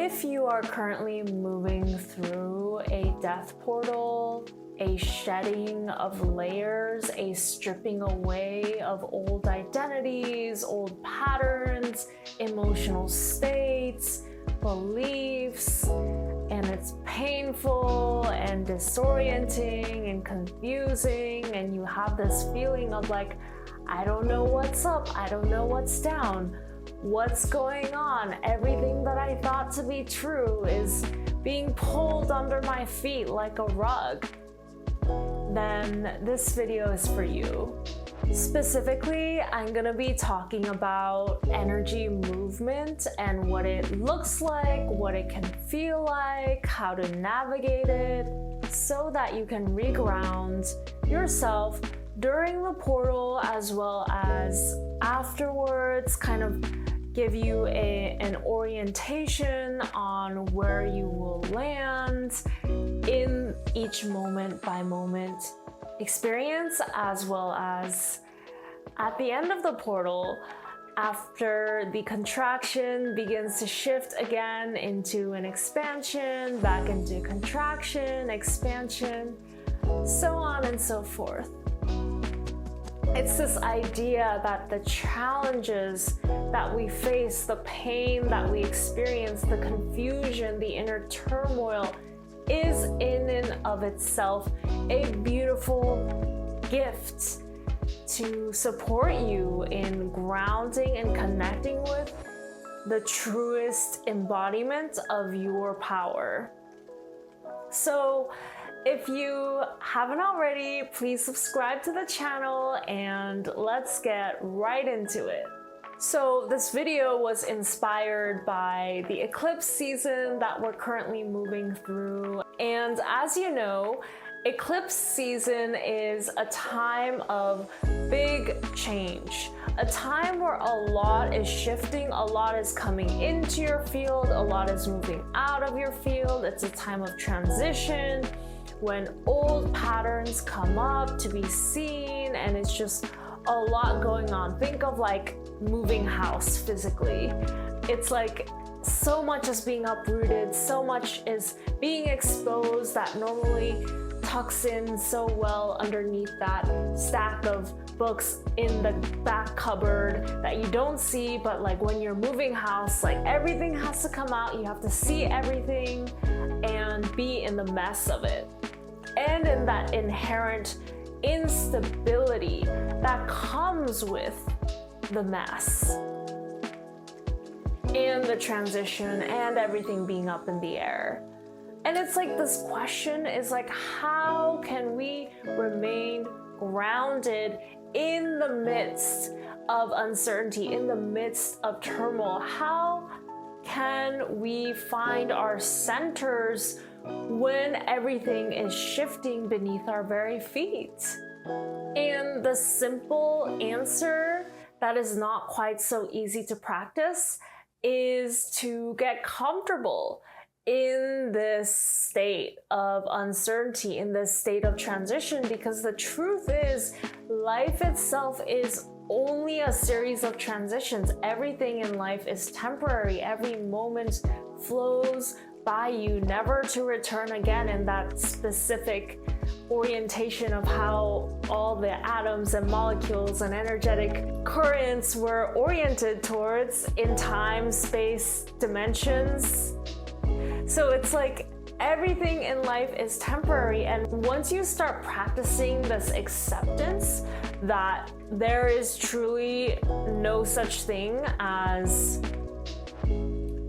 If you are currently moving through a death portal, a shedding of layers, a stripping away of old identities, old patterns, emotional states, beliefs, and it's painful and disorienting and confusing, and you have this feeling of like, I don't know what's up, I don't know what's down, what's going on, everything that I thought to be true is being pulled under my feet like a rug, then this video is for you. Specifically, I'm gonna be talking about energy movement and what it looks like, what it can feel like, how to navigate it, so that you can reground yourself during the portal as well as afterwards, kind of give you an orientation on where you will land in each moment by moment experience, as well as at the end of the portal, after the contraction begins to shift again into an expansion, back into contraction, expansion, so on and so forth. It's this idea that the challenges that we face, the pain that we experience, the confusion, the inner turmoil is in and of itself a beautiful gift to support you in grounding and connecting with the truest embodiment of your power. So if you haven't already, please subscribe to the channel and let's get right into it. So this video was inspired by the eclipse season that we're currently moving through. And as you know, eclipse season is a time of big change, a time where a lot is shifting, a lot is coming into your field, a lot is moving out of your field. It's a time of transition when old patterns come up to be seen, and it's just a lot going on. Think of like moving house physically. It's like so much is being uprooted, so much is being exposed that normally tucks in so well underneath that stack of books in the back cupboard that you don't see, but like when you're moving house, like everything has to come out, you have to see everything and be in the mess of it. And in that inherent instability that comes with the mess and the transition and everything being up in the air. And it's like this question is like, how can we remain grounded in the midst of uncertainty, in the midst of turmoil? How can we find our centers when everything is shifting beneath our very feet? And the simple answer that is not quite so easy to practice is to get comfortable in this state of uncertainty, in this state of transition, because the truth is life itself is only a series of transitions. Everything in life is temporary. Every moment flows by you, never to return again in that specific orientation of how all the atoms and molecules and energetic currents were oriented towards in time, space, dimensions. So it's like everything in life is temporary, and once you start practicing this acceptance that there is truly no such thing as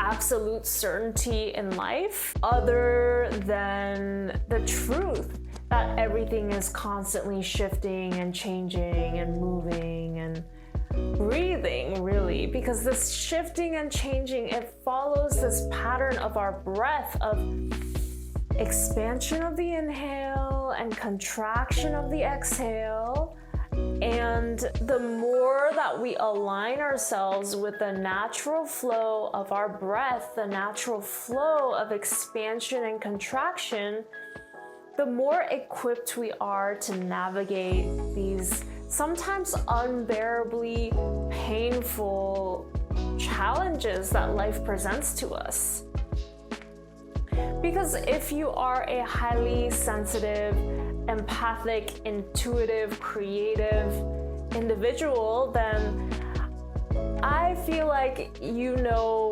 absolute certainty in life other than the truth that everything is constantly shifting and changing and moving and breathing, really, because this shifting and changing, it follows this pattern of our breath of expansion of the inhale and contraction of the exhale. And the more that we align ourselves with the natural flow of our breath, the natural flow of expansion and contraction, the more equipped we are to navigate these sometimes unbearably painful challenges that life presents to us. Because if you are a highly sensitive, empathic, intuitive, creative individual, then I feel like you know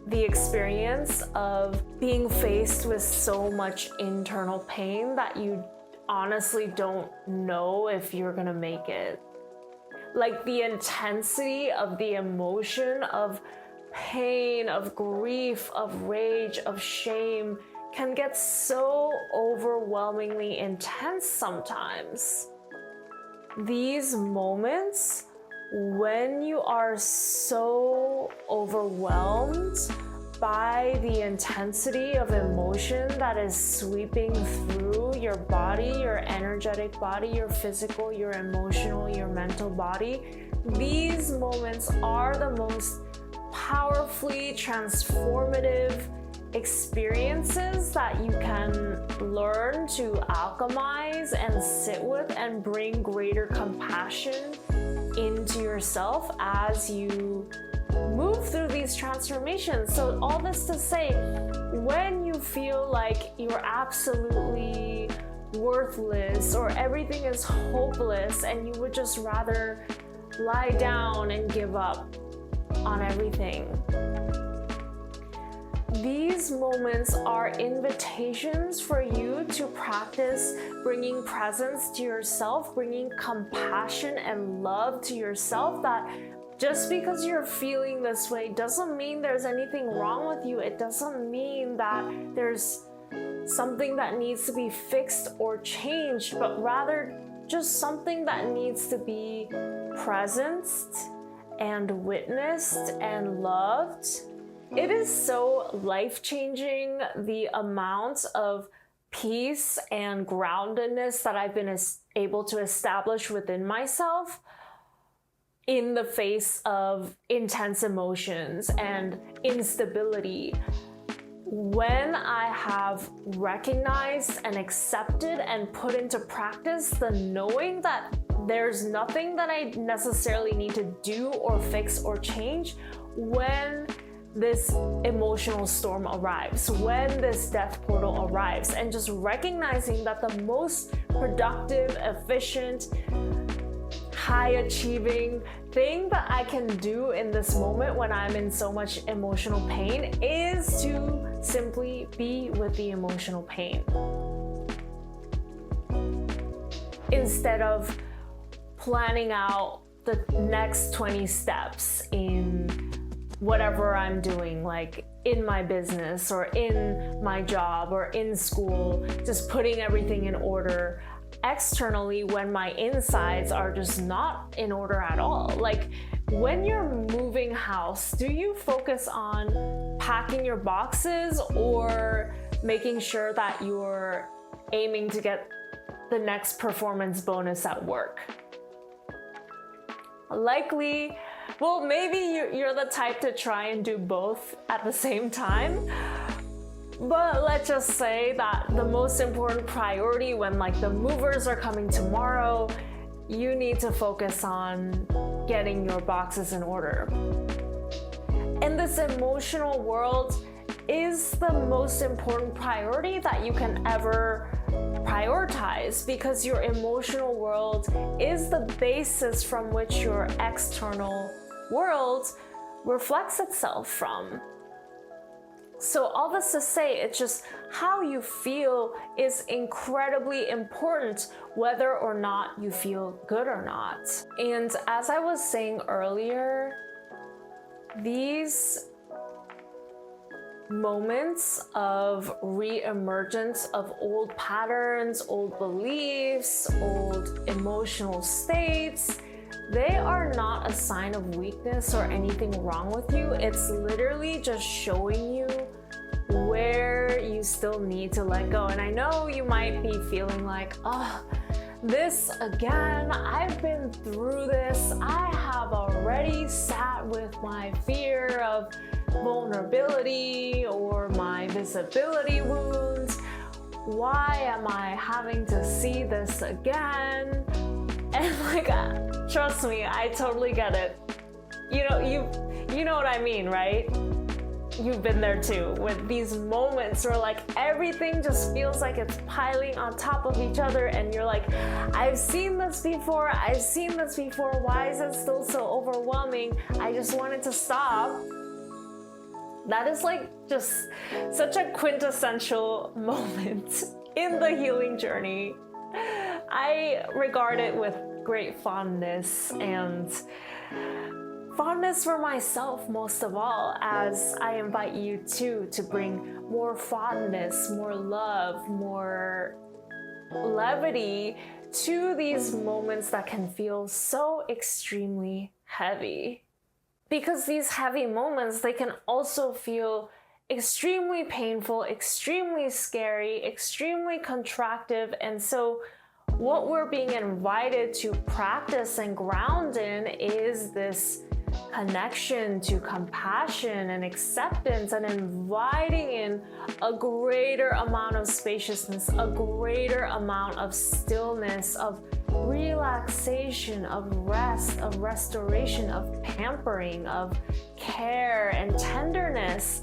the experience of being faced with so much internal pain that you honestly don't know if you're gonna make it. Like the intensity of the emotion of pain, of grief, of rage, of shame can get so overwhelmingly intense sometimes. These moments, when you are so overwhelmed by the intensity of emotion that is sweeping through your body, your energetic body, your physical, your emotional, your mental body, these moments are the most powerfully transformative experiences that you can learn to alchemize and sit with and bring greater compassion into yourself as you move through these transformations. So all this to say, when you feel like you're absolutely worthless or everything is hopeless and you would just rather lie down and give up on everything, these moments are invitations for you to practice bringing presence to yourself, bringing compassion and love to yourself. That just because you're feeling this way doesn't mean there's anything wrong with you. It doesn't mean that there's something that needs to be fixed or changed, but rather just something that needs to be presenced and witnessed and loved. It is so life-changing, the amount of peace and groundedness that I've been able to establish within myself in the face of intense emotions and instability. When I have recognized and accepted and put into practice the knowing that there's nothing that I necessarily need to do or fix or change when this emotional storm arrives, when this death portal arrives, and just recognizing that the most productive, efficient, high-achieving thing that I can do in this moment when I'm in so much emotional pain is to simply be with the emotional pain. Instead of planning out the next 20 steps in whatever I'm doing, like in my business or in my job or in school, just putting everything in order externally when my insides are just not in order at all. Like when you're moving house, do you focus on packing your boxes or making sure that you're aiming to get the next performance bonus at work? Likely, well, maybe you're the type to try and do both at the same time. But let's just say that the most important priority when like the movers are coming tomorrow, you need to focus on getting your boxes in order. And this emotional world is the most important priority that you can ever prioritize, because your emotional world is the basis from which your external world reflects itself from. So all this to say, it's just how you feel is incredibly important, whether or not you feel good or not. And as I was saying earlier, these moments of re-emergence of old patterns, old beliefs, old emotional states, they are not a sign of weakness or anything wrong with you. It's literally just showing you where you still need to let go. And I know you might be feeling like, oh, this again, I've been through this. I have already sat with my fear of vulnerability or my visibility wounds. Why am I having to see this again? And like, trust me, I totally get it. You know what I mean, right? you've been there too, with these moments where like everything just feels like it's piling on top of each other, and you're like, I've seen this before, why is it still so overwhelming? I just wanted to stop. That is like just such a quintessential moment in the healing journey. I regard it with great fondness, and fondness for myself most of all, as I invite you to bring more fondness, more love, more levity to these moments that can feel so extremely heavy. Because these heavy moments, they can also feel extremely painful, extremely scary, extremely contractive. And so what we're being invited to practice and ground in is this connection to compassion and acceptance, and inviting in a greater amount of spaciousness, a greater amount of stillness, of relaxation, of rest, of restoration, of pampering, of care and tenderness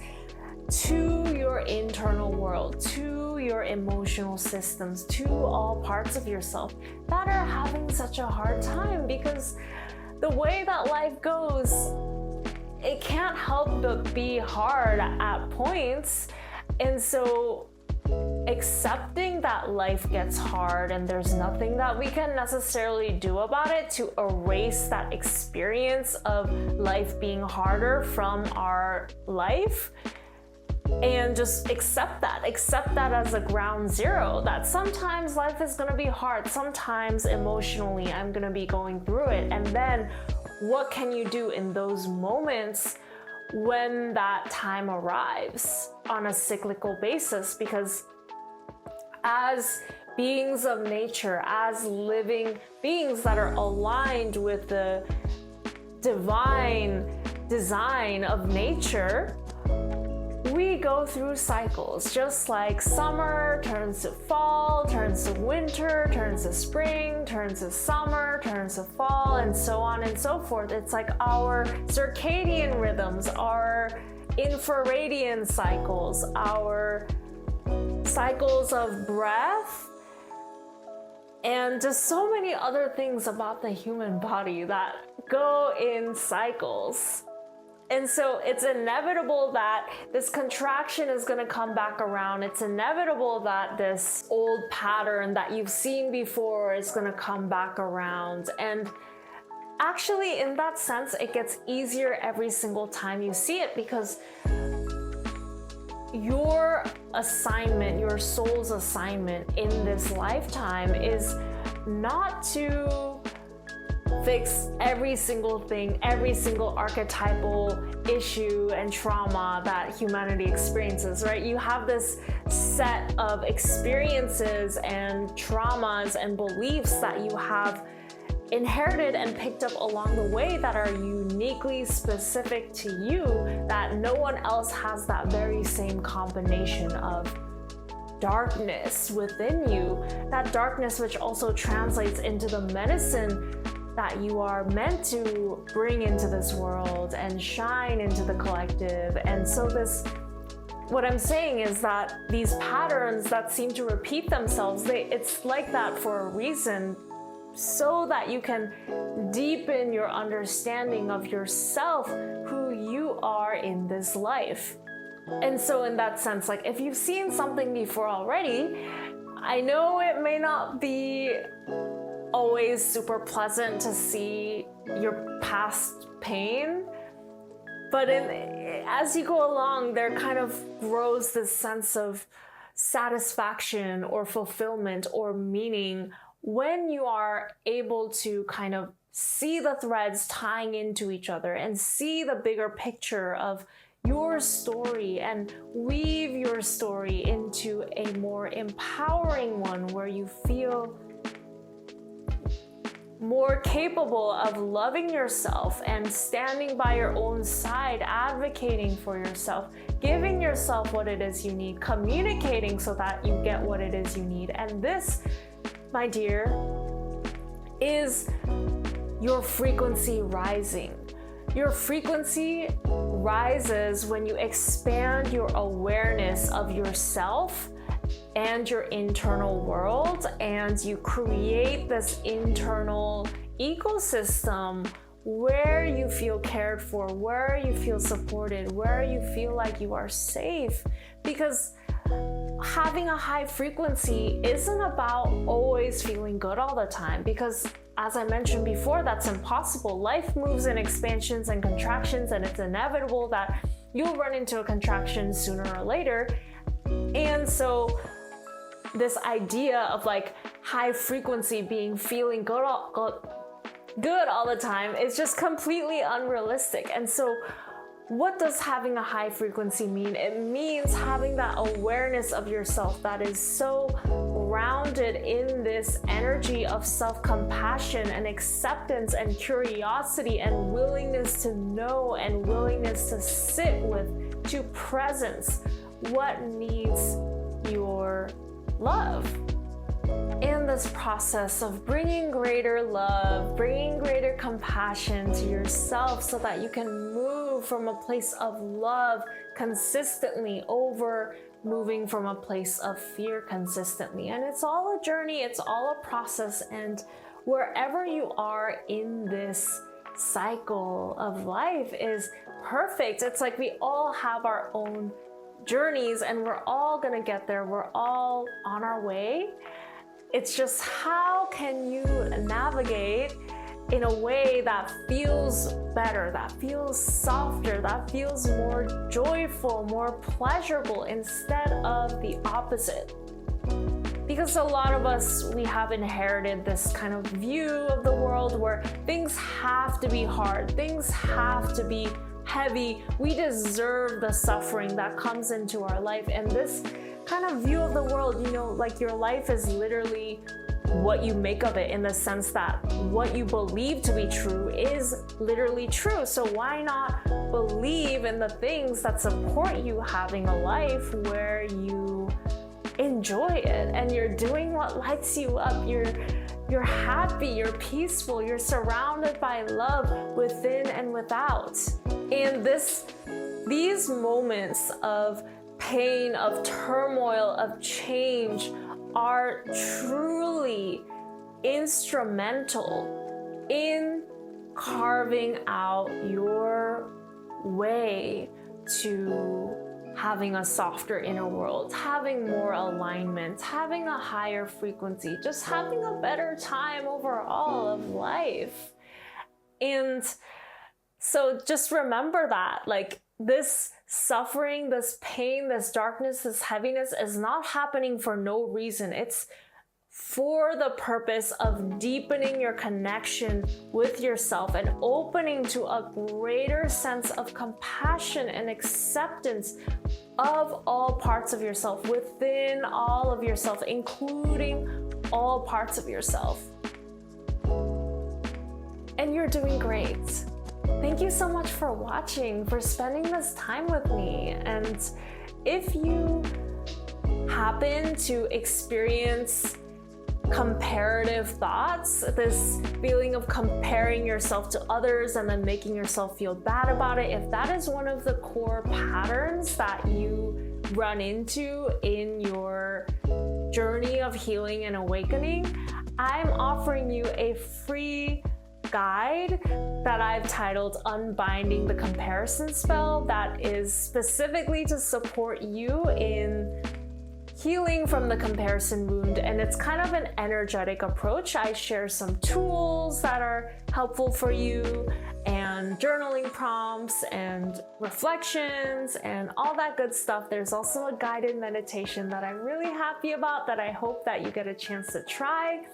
to your internal world, to your emotional systems, to all parts of yourself that are having such a hard time. Because the way that life goes, it can't help but be hard at points. And so accepting that life gets hard and there's nothing that we can necessarily do about it to erase that experience of life being harder from our life, and just accept that as a ground zero, that sometimes life is going to be hard, sometimes emotionally I'm going to be going through it. And then what can you do in those moments when that time arrives on a cyclical basis? Because as beings of nature, as living beings that are aligned with the divine design of nature, we go through cycles, just like summer turns to fall, turns to winter, turns to spring, turns to summer, turns to fall, and so on and so forth. It's like our circadian rhythms, our infraradian cycles, our cycles of breath, and just so many other things about the human body that go in cycles. And so it's inevitable that this contraction is going to come back around. It's inevitable that this old pattern that you've seen before is going to come back around. And actually, in that sense, it gets easier every single time you see it, because your assignment, your soul's assignment in this lifetime is not to fix every single thing, every single archetypal issue and trauma that humanity experiences, right? You have this set of experiences and traumas and beliefs that you have inherited and picked up along the way that are uniquely specific to you, that no one else has that very same combination of darkness within you, that darkness which also translates into the medicine that you are meant to bring into this world and shine into the collective. And so what I'm saying is that these patterns that seem to repeat themselves, it's like that for a reason, so that you can deepen your understanding of yourself, who you are in this life. And so in that sense, like if you've seen something before already, I know it may not be always super pleasant to see your past pain, but as you go along, there kind of grows this sense of satisfaction or fulfillment or meaning when you are able to kind of see the threads tying into each other and see the bigger picture of your story and weave your story into a more empowering one where you feel more capable of loving yourself and standing by your own side, advocating for yourself, giving yourself what it is you need, communicating so that you get what it is you need. And this, my dear, is your frequency rising. Your frequency arises when you expand your awareness of yourself and your internal world, and you create this internal ecosystem where you feel cared for, where you feel supported, where you feel like you are safe. Because having a high frequency isn't about always feeling good all the time, because as I mentioned before, that's impossible. Life moves in expansions and contractions, and it's inevitable that you'll run into a contraction sooner or later. And so this idea of like high frequency being feeling good all the time is just completely unrealistic. And so what does having a high frequency mean? It means having that awareness of yourself that is so grounded in this energy of self-compassion and acceptance and curiosity and willingness to know and willingness to sit with, to presence what needs your love. In this process of bringing greater love, bringing greater compassion to yourself so that you can move from a place of love consistently over moving from a place of fear consistently. And it's all a journey, it's all a process, and wherever you are in this cycle of life is perfect. It's like we all have our own journeys and we're all gonna get there. We're all on our way. It's just how can you navigate in a way that feels better, that feels softer, that feels more joyful, more pleasurable instead of the opposite. Because a lot of us, we have inherited this kind of view of the world where things have to be hard, things have to be heavy. We deserve the suffering that comes into our life. And this kind of view of the world, you know, like your life is literally what you make of it, in the sense that what you believe to be true is literally true. So why not believe in the things that support you having a life where you enjoy it and you're doing what lights you up, you're happy, you're peaceful, you're surrounded by love within and without. And these moments of pain, of turmoil, of change are truly instrumental in carving out your way to having a softer inner world, having more alignment, having a higher frequency, just having a better time overall of life. And so just remember that, like, this suffering, this pain, this darkness, this heaviness is not happening for no reason. It's for the purpose of deepening your connection with yourself and opening to a greater sense of compassion and acceptance of all parts of yourself, within all of yourself, including all parts of yourself. And you're doing great. Thank you so much for watching, for spending this time with me. And if you happen to experience comparative thoughts, this feeling of comparing yourself to others and then making yourself feel bad about it, if that is one of the core patterns that you run into in your journey of healing and awakening, I'm offering you a free guide that I've titled Unbinding the Comparison Spell, that is specifically to support you in healing from the comparison wound. And it's kind of an energetic approach. I share some tools that are helpful for you, and journaling prompts and reflections and all that good stuff. There's also a guided meditation that I'm really happy about that I hope that you get a chance to try.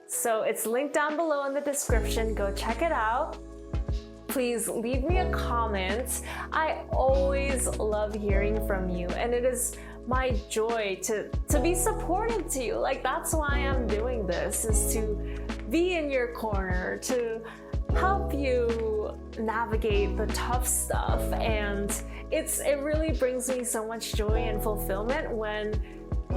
So it's linked down below in the description. Go check it out. Please leave me a comment. I always love hearing from you, and it is my joy to be supportive to you. Like, that's why I'm doing this, is to be in your corner, to help you navigate the tough stuff. And it really brings me so much joy and fulfillment when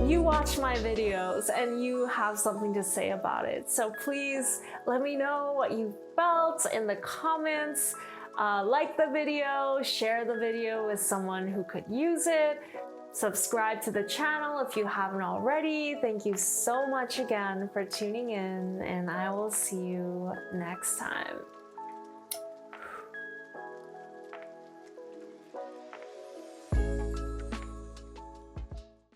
you watch my videos and you have something to say about it. So please let me know what you felt in the comments. Like the video, share the video with someone who could use it. Subscribe to the channel if you haven't already. Thank you so much again for tuning in, and I will see you next time.